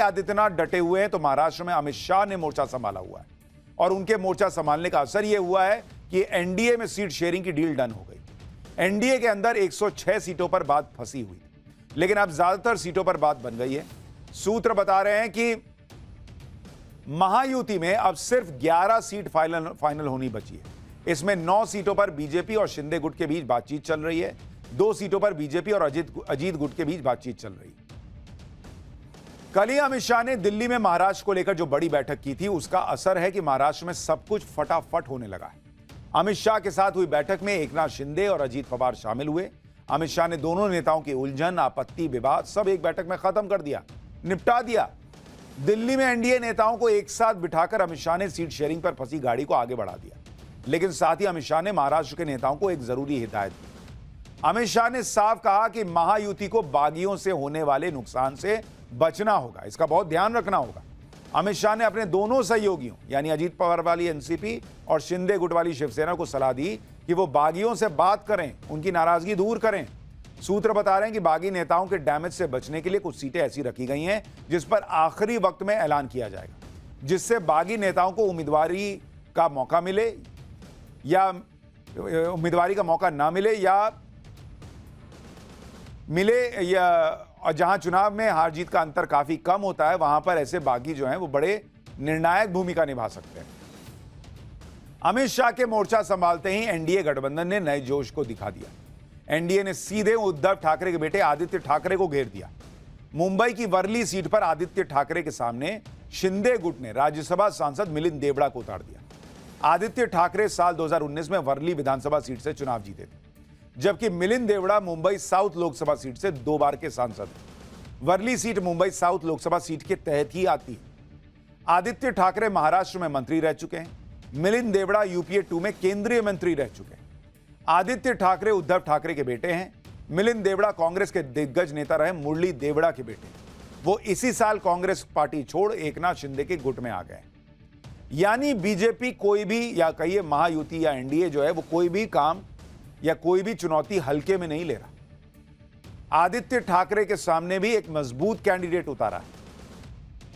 आदित्यनाथ डटे हुए हैं तो महाराष्ट्र में अमित शाह ने मोर्चा संभाला हुआ है और उनके मोर्चा संभालने का असर यह हुआ है कि एनडीए में सीट शेयरिंग की डील डन हो गई। एनडीए के अंदर 106 सीटों पर बात फंसी हुई, लेकिन अब ज्यादातर सीटों पर बात बन गई है। सूत्र बता रहे हैं कि महायुति में अब सिर्फ 11 सीट फाइनल होनी बची है। इसमें 9 सीटों पर बीजेपी और शिंदे गुट के बीच बातचीत चल रही है, 2 सीटों पर बीजेपी और अजीत गुट के बीच बातचीत चल रही है। कल ही अमित शाह ने दिल्ली में महाराष्ट्र को लेकर जो बड़ी बैठक की थी, उसका असर है कि महाराष्ट्र में सब कुछ फटाफट होने लगा है। अमित शाह के साथ हुई बैठक में एकनाथ शिंदे और अजीत पवार शामिल हुए। अमित शाह ने दोनों नेताओं की उलझन, आपत्ति, विवाद सब एक बैठक में खत्म कर दिया, निपटा दिया। दिल्ली में एनडीए नेताओं को एक साथ बिठाकर अमित शाह ने सीट शेयरिंग पर फंसी गाड़ी को आगे बढ़ा दिया। लेकिन साथ ही अमित शाह ने महाराष्ट्र के नेताओं को एक जरूरी हिदायत दी। अमित शाह ने साफ कहा कि महायुति को बागियों से होने वाले नुकसान से बचना होगा, इसका बहुत ध्यान रखना होगा। अमित शाह ने अपने दोनों सहयोगियों यानी अजीत पवार वाली एनसीपी और शिंदे गुट वाली शिवसेना को सलाह दी कि वो बागियों से बात करें, उनकी नाराजगी दूर करें। सूत्र बता रहे हैं कि बागी नेताओं के डैमेज से बचने के लिए कुछ सीटें ऐसी रखी गई हैं जिस पर आखिरी वक्त में ऐलान किया जाएगा, जिससे बागी नेताओं को उम्मीदवारी का मौका मिले या उम्मीदवारी का मौका ना मिले या और जहां चुनाव में हार जीत का अंतर काफी कम होता है, वहां पर ऐसे बागी जो हैं वो बड़े निर्णायक भूमिका निभा सकते हैं। अमित शाह के मोर्चा संभालते ही एनडीए गठबंधन ने नए जोश को दिखा दिया। एनडीए ने सीधे उद्धव ठाकरे के बेटे आदित्य ठाकरे को घेर दिया। मुंबई की वर्ली सीट पर आदित्य ठाकरे के सामने शिंदे गुट ने राज्यसभा सांसद मिलिंद देवड़ा को उतार दिया। आदित्य ठाकरे साल 2019 में वर्ली विधानसभा सीट से चुनाव जीते थे, जबकि मिलिंद देवड़ा मुंबई साउथ लोकसभा सीट से 2 बार के सांसद हैं। Worli seat Mumbai South Lok Sabha seat के तहत ही आती है। आदित्य ठाकरे महाराष्ट्र में मंत्री रह चुके हैं। मिलिंद देवड़ा यूपीए 2 में केंद्रीय मंत्री रह चुके हैं। आदित्य ठाकरे उद्धव ठाकरे के बेटे हैं। मिलिंद देवड़ा कांग्रेस के दिग्गज नेता रहे मुरली देवड़ा के बेटे। वो इसी साल कांग्रेस पार्टी छोड़ एकनाथ शिंदे के गुट में आ गए। यानी बीजेपी कोई भी या कहिए महायुति या एनडीए जो है वो कोई भी काम या कोई भी चुनौती हल्के में नहीं ले रहा। आदित्य ठाकरे के सामने भी एक मजबूत कैंडिडेट उतारा है।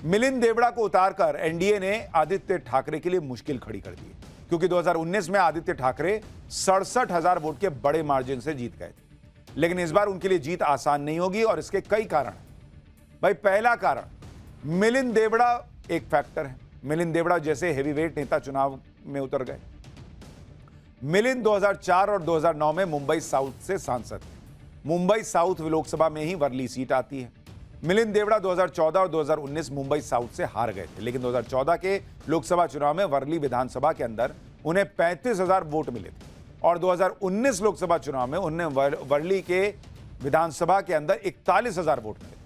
मिलिंद देवड़ा को उतारकर एनडीए ने आदित्य ठाकरे के लिए मुश्किल खड़ी कर दी, क्योंकि 2019 में आदित्य ठाकरे 67,000 वोट के बड़े मार्जिन से जीत गए थे। लेकिन इस बार उनके लिए जीत आसान नहीं होगी और इसके कई कारण हैं। भाई, पहला कारण, मिलिंद देवड़ा एक फैक्टर है। मिलिंद देवड़ा जैसे हेवीवेट नेता चुनाव में उतर गए। मिलिंद 2004 और 2009 में मुंबई साउथ से सांसद थे। मुंबई साउथ लोकसभा में ही वर्ली सीट आती है। मिलिंद देवड़ा 2014 और 2019 मुंबई साउथ से हार गए थे, लेकिन 2014 के लोकसभा चुनाव में वर्ली विधानसभा के अंदर उन्हें 35,000 वोट मिले थे और 2019 लोकसभा चुनाव में उन्हें वर्ली के विधानसभा के अंदर 41,000 वोट मिले।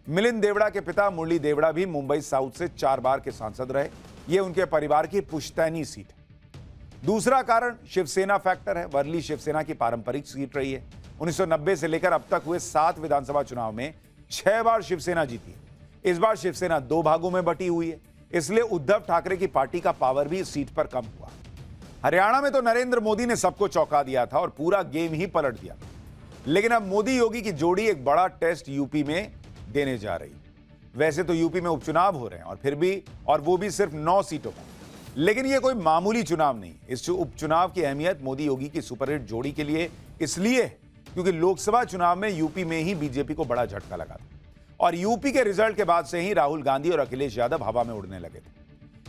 मिलिंद देवड़ा के पिता मुरली देवड़ा भी मुंबई साउथ से 4 बार के सांसद रहे। यह उनके परिवार की पुश्तैनी सीट है। दूसरा कारण शिवसेना फैक्टर है। वर्ली शिवसेना की पारंपरिक सीट रही है। 1990 से लेकर अब तक हुए 7 विधानसभा चुनाव में 6 बार शिवसेना जीती है। इस बार शिवसेना 2 भागों में बटी हुई है, इसलिए उद्धव ठाकरे की पार्टी का पावर भी इस सीट पर कम हुआ। हरियाणा में तो नरेंद्र मोदी ने सबको चौंका दिया था और पूरा गेम ही पलट दिया। लेकिन अब मोदी योगी की जोड़ी एक बड़ा टेस्ट यूपी में देने जा रही। वैसे तो यूपी में उपचुनाव हो रहे हैं और वो भी सिर्फ 9 सीटों पर, लेकिन ये कोई मामूली चुनाव नहीं। इस उपचुनाव की अहमियत मोदी योगी की सुपरहिट जोड़ी के लिए इसलिए क्योंकि लोकसभा चुनाव में यूपी में ही बीजेपी को बड़ा झटका लगा था और यूपी के रिजल्ट के बाद से ही राहुल गांधी और अखिलेश यादव हवा में उड़ने लगे थे।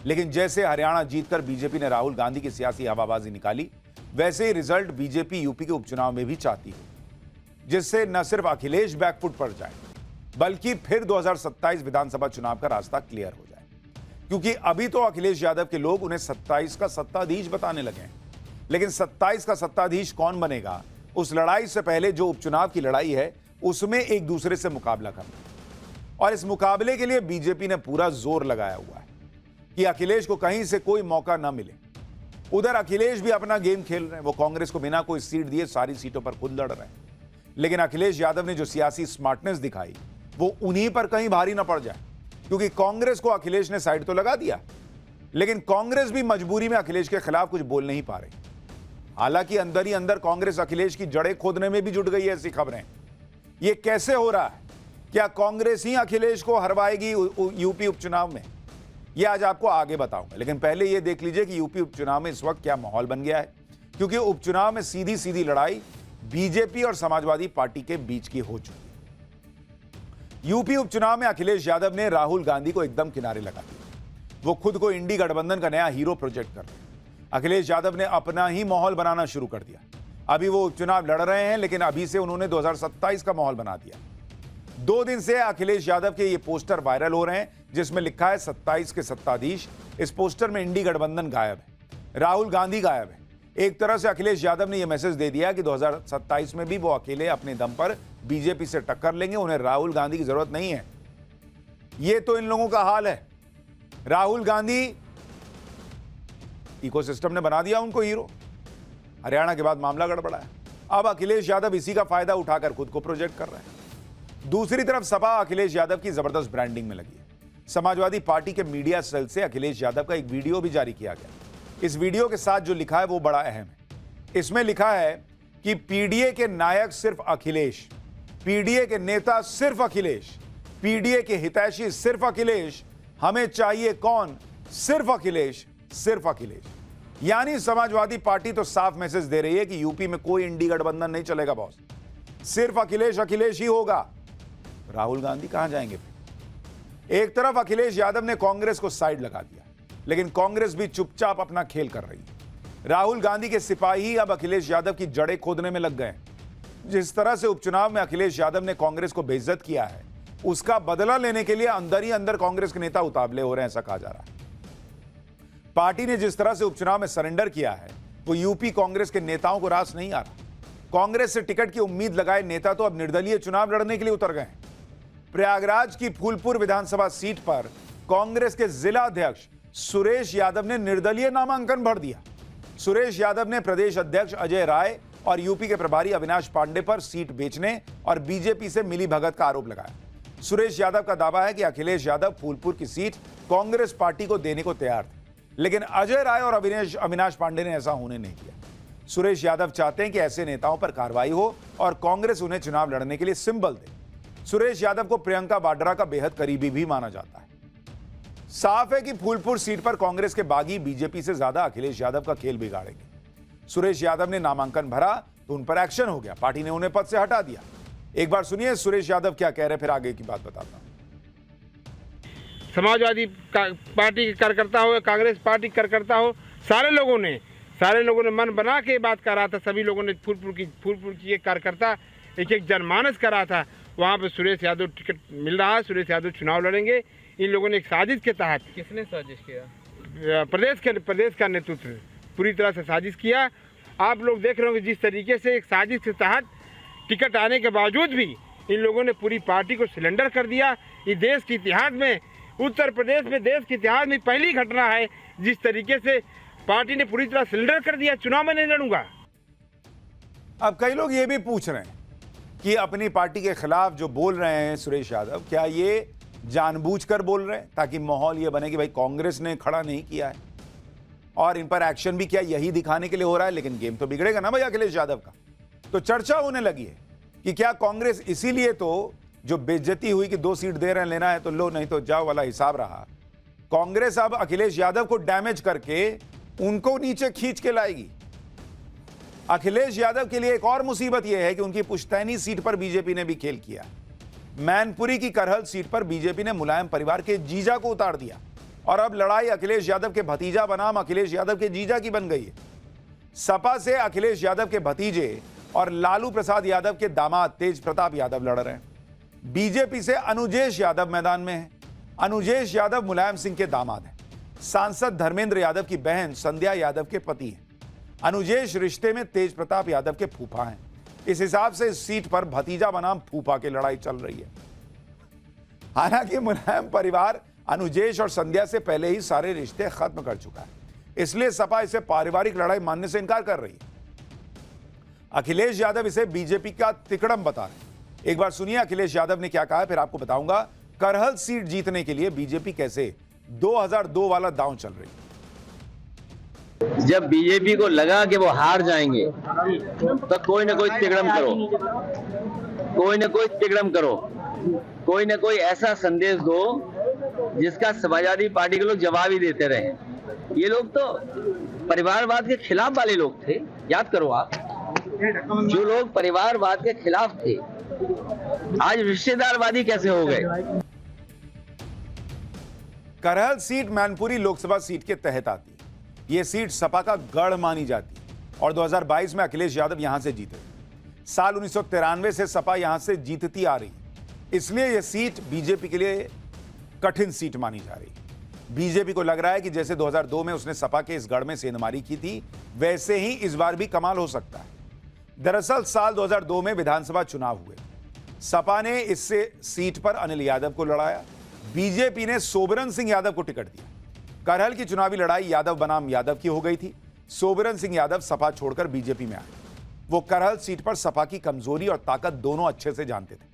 लेकिन जैसे हरियाणा जीतकर बीजेपी ने राहुल गांधी की सियासी हवाबाजी निकाली, वैसे ही रिजल्ट बीजेपी यूपी के उपचुनाव में भी चाहती है, जिससे न सिर्फ अखिलेश बैकफुट पर जाए बल्कि फिर 2027 विधानसभा चुनाव का रास्ता क्लियर हो जाए। क्योंकि अभी तो अखिलेश यादव के लोग उन्हें 27 का सत्ताधीश बताने लगे हैं, लेकिन 27 का सत्ताधीश कौन बनेगा, उस लड़ाई से पहले जो उपचुनाव की लड़ाई है उसमें एक दूसरे से मुकाबला करना। और इस मुकाबले के लिए बीजेपी ने पूरा जोर लगाया हुआ है कि अखिलेश को कहीं से कोई मौका ना मिले। उधर अखिलेश भी अपना गेम खेल रहे हैं। वो कांग्रेस को बिना कोई सीट दिए सारी सीटों पर खुद लड़ रहे हैं। लेकिन अखिलेश यादव ने जो सियासी स्मार्टनेस दिखाई वो उन्हीं पर कहीं भारी ना पड़ जाए, क्योंकि कांग्रेस को अखिलेश ने साइड तो लगा दिया, लेकिन कांग्रेस भी मजबूरी में अखिलेश के खिलाफ कुछ बोल नहीं पा रही। हालांकि अंदर ही अंदर कांग्रेस अखिलेश की जड़ें खोदने में भी जुट गई है। ऐसी खबरें, ये कैसे हो रहा है? क्या कांग्रेस ही अखिलेश को हरवाएगी यूपी उपचुनाव में? ये आज आपको आगे बताऊंगा, लेकिन पहले ये देख लीजिए कि यूपी उपचुनाव में इस वक्त क्या माहौल बन गया है। क्योंकि उपचुनाव में सीधी सीधी लड़ाई बीजेपी और समाजवादी पार्टी के बीच की हो चुकी है। यूपी उपचुनाव में अखिलेश यादव ने राहुल गांधी को एकदम किनारे लगा दिया। वो खुद को इंडी गठबंधन का नया हीरो प्रोजेक्ट कर रहे हैं। अखिलेश यादव ने अपना ही माहौल बनाना शुरू कर दिया। अभी वो उपचुनाव लड़ रहे हैं, लेकिन अभी से उन्होंने 2027 का माहौल बना दिया। 2 दिन से अखिलेश यादव के ये पोस्टर वायरल हो रहे हैं, जिसमें लिखा है 27 के सत्ताधीश। इस पोस्टर में इंडी गठबंधन गायब है, राहुल गांधी गायब है। एक तरह से अखिलेश यादव ने यह मैसेज दे दिया कि 2027 में भी वो अकेले अपने दम पर बीजेपी से टक्कर लेंगे, उन्हें राहुल गांधी की जरूरत नहीं है। ये तो इन लोगों का हाल है। राहुल गांधी इकोसिस्टम ने बना दिया उनको हीरो। हरियाणा के बाद मामला गड़बड़ा है। अब अखिलेश यादव इसी का फायदा उठाकर खुद को प्रोजेक्ट कर रहे हैं। दूसरी तरफ सपा अखिलेश यादव की जबरदस्त ब्रांडिंग में लगी है। समाजवादी पार्टी के मीडिया सेल से अखिलेश यादव का एक वीडियो भी जारी किया गया। इस वीडियो के साथ जो लिखा है वो बड़ा अहम है। इसमें लिखा है कि पीडीए के नायक सिर्फ अखिलेश, पीडीए के नेता सिर्फ अखिलेश, पीडीए के हितैषी सिर्फ अखिलेश, हमें चाहिए कौन? सिर्फ अखिलेश, सिर्फ अखिलेश। यानी समाजवादी पार्टी तो साफ मैसेज दे रही है कि यूपी में कोई इंडी गठबंधन नहीं चलेगा बॉस, सिर्फ अखिलेश अखिलेश ही होगा। राहुल गांधी कहां जाएंगे फिर? एक तरफ अखिलेश यादव ने कांग्रेस को साइड लगा दिया, लेकिन कांग्रेस भी चुपचाप अपना खेल कर रही है। राहुल गांधी के सिपाही अब अखिलेश यादव की जड़ें खोदने में लग गए। जिस तरह से उपचुनाव में अखिलेश यादव ने कांग्रेस को बेइज्जत किया है, उसका बदला लेने के लिए अंदर ही अंदर कांग्रेस के नेता उतावले हो रहे हैं, ऐसा कहा जा रहा है। पार्टी ने जिस तरह से उपचुनाव में सरेंडर किया है, वो यूपी कांग्रेस के नेताओं को रास नहीं आ रहा। कांग्रेस से टिकट की उम्मीद लगाए नेता तो अब निर्दलीय चुनाव लड़ने के लिए उतर गए हैं। प्रयागराज की फूलपुर विधानसभा सीट पर कांग्रेस के जिला अध्यक्ष सुरेश यादव ने निर्दलीय नामांकन भर दिया। सुरेश यादव ने प्रदेश अध्यक्ष अजय राय और यूपी के प्रभारी अविनाश पांडे पर सीट बेचने और बीजेपी से मिलीभगत का आरोप लगाया। सुरेश यादव का दावा है कि अखिलेश यादव फूलपुर की सीट कांग्रेस पार्टी को देने को तैयार थे, लेकिन अजय राय और अविनाश पांडे ने ऐसा होने नहीं दिया। सुरेश यादव चाहते हैं कि ऐसे नेताओं पर कार्रवाई हो और कांग्रेस उन्हें चुनाव लड़ने के लिए सिंबल दे। सुरेश यादव को प्रियंका वाड्रा का बेहद करीबी भी माना जाता है। साफ है कि फूलपुर सीट पर कांग्रेस के बागी बीजेपी से ज्यादा अखिलेश यादव का खेल बिगाड़ेंगे। सुरेश यादव ने नामांकन भरा तो उन पर एक्शन हो गया, पार्टी ने उन्हें पद से हटा दिया। एक बार सुनिए सुरेश यादव क्या कह रहे, फिर आगे की बात बताता हूं। समाजवादी पार्टी के कार्यकर्ता हो, कांग्रेस पार्टी कार्यकर्ता हो, सारे लोगों ने मन बना के बात कर रहा था। सभी लोगों ने फूलपुर की एक कार्यकर्ता एक जनमानस कर रहा था, वहाँ पे सुरेश यादव टिकट मिल रहा है, सुरेश यादव चुनाव लड़ेंगे। इन लोगों ने एक साजिश के तहत, किसने साजिश किया? प्रदेश का नेतृत्व पूरी तरह से साजिश किया। आप लोग देख रहे होंगे जिस तरीके से एक साजिश के तहत टिकट आने के बावजूद भी इन लोगों ने पूरी पार्टी को सिलेंडर कर दिया। ये देश के इतिहास में, उत्तर प्रदेश में देश के इतिहास में पहली घटना है जिस तरीके से पार्टी ने पूरी तरह सिलेंडर कर दिया, चुनाव में नहीं लड़ूंगा। अब कई लोग ये भी पूछ रहे हैं कि अपनी पार्टी के खिलाफ जो बोल रहे हैं सुरेश यादव, क्या ये जानबूझकर बोल रहे हैं ताकि माहौल ये बने कि भाई कांग्रेस ने खड़ा नहीं किया है और इन पर एक्शन भी किया, यही दिखाने के लिए हो रहा है? लेकिन गेम तो बिगड़ेगा ना भाई अखिलेश यादव का। तो चर्चा होने लगी है कि क्या कांग्रेस इसीलिए तो जो बेइज्जती हुई कि 2 सीट दे रहे हैं, लेना है तो लो, नहीं तो जाओ वाला हिसाब रहा। कांग्रेस अब अखिलेश यादव को डैमेज करके उनको नीचे खींच के लाएगी। अखिलेश यादव के लिए एक और मुसीबत यह है कि उनकी पुश्तैनी सीट पर बीजेपी ने भी खेल किया। मैनपुरी की करहल सीट पर बीजेपी ने मुलायम परिवार के जीजा को उतार दिया और अब लड़ाई अखिलेश यादव के भतीजा बनाम अखिलेश यादव के जीजा की बन गई है। सपा से अखिलेश यादव के भतीजे और लालू प्रसाद यादव के दामाद तेज प्रताप यादव लड़ रहे हैं। बीजेपी से अनुजेश यादव मैदान में है। अनुजेश यादव मुलायम सिंह के दामाद हैं। सांसद धर्मेंद्र यादव की बहन संध्या यादव के पति हैं। अनुजेश रिश्ते में तेज प्रताप यादव के फूफा हैं। इस हिसाब से इस सीट पर भतीजा बनाम फूफा की लड़ाई चल रही है। हालांकि मुलायम परिवार अनुजेश और संध्या से पहले ही सारे रिश्ते खत्म कर चुका है, इसलिए सपा इसे पारिवारिक लड़ाई मानने से इनकार कर रही है। अखिलेश यादव इसे बीजेपी का तिकड़म बता रहे हैं। एक बार सुनिए अखिलेश यादव ने क्या कहा, फिर आपको बताऊंगा करहल सीट जीतने के लिए बीजेपी कैसे 2002 वाला दांव चल रही है। जब बीजेपी को लगा कि वो हार जाएंगे तो कोई ना कोई तिकड़म करो, कोई ना कोई तिकड़म करो। कोई ना कोई ऐसा संदेश दो जिसका समाजवादी पार्टी के लोग जवाब ही देते रहे। ये लोग तो परिवारवाद के खिलाफ वाले लोग थे, याद करो आप। जो लोग परिवारवाद के खिलाफ थे आज रिश्तेदारवादी कैसे हो गए। करहल सीट मैनपुरी लोकसभा सीट के तहत आती है। यह सीट सपा का गढ़ मानी जाती है और 2022 में अखिलेश यादव यहां से जीते। साल 1993 से सपा यहां से जीतती आ रही, इसलिए यह सीट बीजेपी के लिए कठिन सीट मानी जा रही। बीजेपी को लग रहा है कि जैसे 2002 में उसने सपा के इस गढ़ में सेंधमारी की थी, वैसे ही इस बार भी कमाल हो सकता है। दरअसल साल 2002 में विधानसभा चुनाव हुए। सपा ने इससे सीट पर अनिल यादव को लड़ाया, बीजेपी ने सोबरन सिंह यादव को टिकट दिया। करहल की चुनावी लड़ाई यादव बनाम यादव की हो गई थी। सोबरन सिंह यादव सपा छोड़कर बीजेपी में आए। वो करहल सीट पर सपा की कमजोरी और ताकत दोनों अच्छे से जानते थे।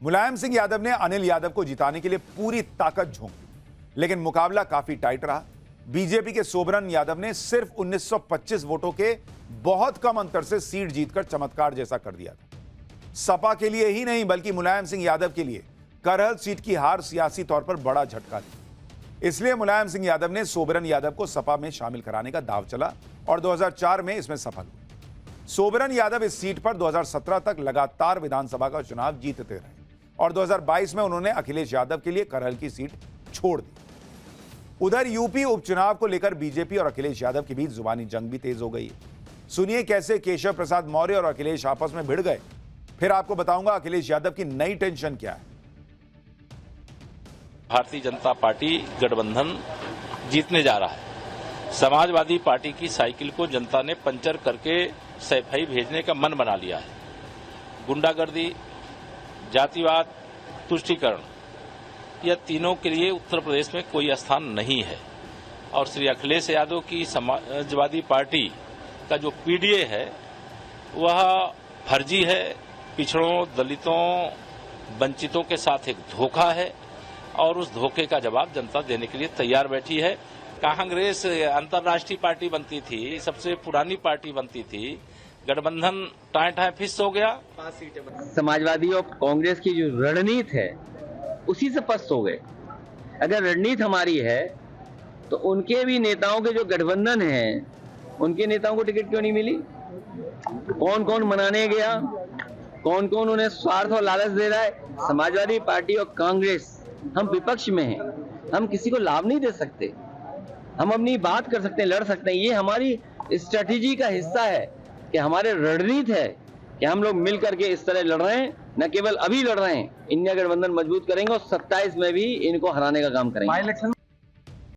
मुलायम सिंह यादव ने अनिल यादव को जिताने के लिए पूरी ताकत झोंकी, लेकिन मुकाबला काफी टाइट रहा। बीजेपी के सोबरन यादव ने सिर्फ 1925 वोटों के बहुत कम अंतर से सीट जीतकर चमत्कार जैसा कर दिया था। सपा के लिए ही नहीं बल्कि मुलायम सिंह यादव के लिए करहल सीट की हार सियासी तौर पर बड़ा झटका थी। इसलिए मुलायम सिंह यादव ने सोबरन यादव को सपा में शामिल कराने का दांव चला और 2004 में इसमें सफल हुए। सोबरन यादव इस सीट पर 2017 तक लगातार विधानसभा का चुनाव जीतते रहे और 2022 में उन्होंने अखिलेश यादव के लिए करहल की सीट छोड़ दी। उधर यूपी उपचुनाव को लेकर बीजेपी और अखिलेश यादव के बीच जुबानी जंग भी तेज हो गई है। सुनिए कैसे केशव प्रसाद मौर्य और अखिलेश आपस में भिड़ गए। फिर आपको बताऊंगा अखिलेश यादव की नई टेंशन क्या है। भारतीय जनता पार्टी गठबंधन जीतने जा रहा है। समाजवादी पार्टी की साइकिल को जनता ने पंचर करके सैफई भेजने का मन बना लिया है। गुंडागर्दी, जातिवाद, तुष्टीकरण, यह तीनों के लिए उत्तर प्रदेश में कोई स्थान नहीं है और श्री अखिलेश यादव की समाजवादी पार्टी का जो पीडीए है वह फर्जी है, पिछड़ों, दलितों, वंचितों के साथ एक धोखा है और उस धोखे का जवाब जनता देने के लिए तैयार बैठी है। कांग्रेस अंतर्राष्ट्रीय पार्टी बनती थी, सबसे पुरानी पार्टी बनती थी, गठबंधन टाए फिस हो गया। समाजवादी और कांग्रेस की जो रणनीति है उसी से पस्त हो गए। अगर रणनीति हमारी है तो उनके भी नेताओं के जो गठबंधन है उनके नेताओं को टिकट क्यों नहीं मिली? कौन कौन मनाने गया, कौन कौन उन्हें स्वार्थ और लालच दे रहा है? समाजवादी पार्टी और कांग्रेस, हम विपक्ष में हैं, हम किसी को लाभ नहीं दे सकते, हम अपनी बात कर सकते हैं, लड़ सकते हैं। ये हमारी स्ट्रेटेजी का हिस्सा है कि हमारे रणनीति है कि हम लोग मिल करके इस तरह लड़ रहे हैं, न केवल अभी लड़ रहे हैं, इंडिया गठबंधन मजबूत करेंगे और 27 में भी इनको हराने का काम करेंगे।